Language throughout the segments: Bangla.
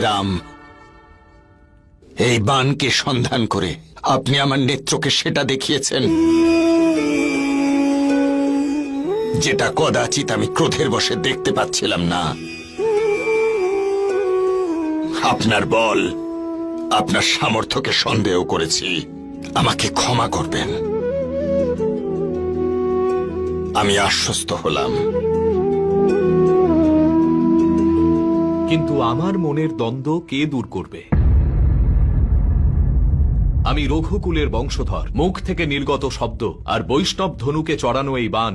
রাম, এই বানকে সন্ধান করে আপনি আমার নেত্রকে সেটা দেখিয়েছেন যেটা কদাচিৎ আমি ক্রোধের বশে দেখতে পাচ্ছিলাম না। আপনার বল, আপনার সামর্থ্যকে সন্দেহ করেছি, আমাকে ক্ষমা করবেন। আমি আশ্বস্ত হলাম। কিন্তু আমার মনের দ্বন্দ্ব কে দূর করবে? আমি রঘুকুলের বংশধর, মুখ থেকে নির্গত শব্দ আর বৈষ্ণব ধনুকে চড়ানো এই বান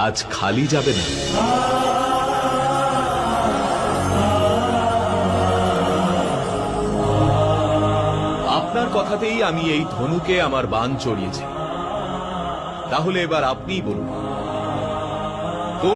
আজ খালি যাবে না। আপনার কথাতেই আমি এই ধনুকে আমার বান চড়িয়েছি। তাহলে এবার আপনিই বলুন,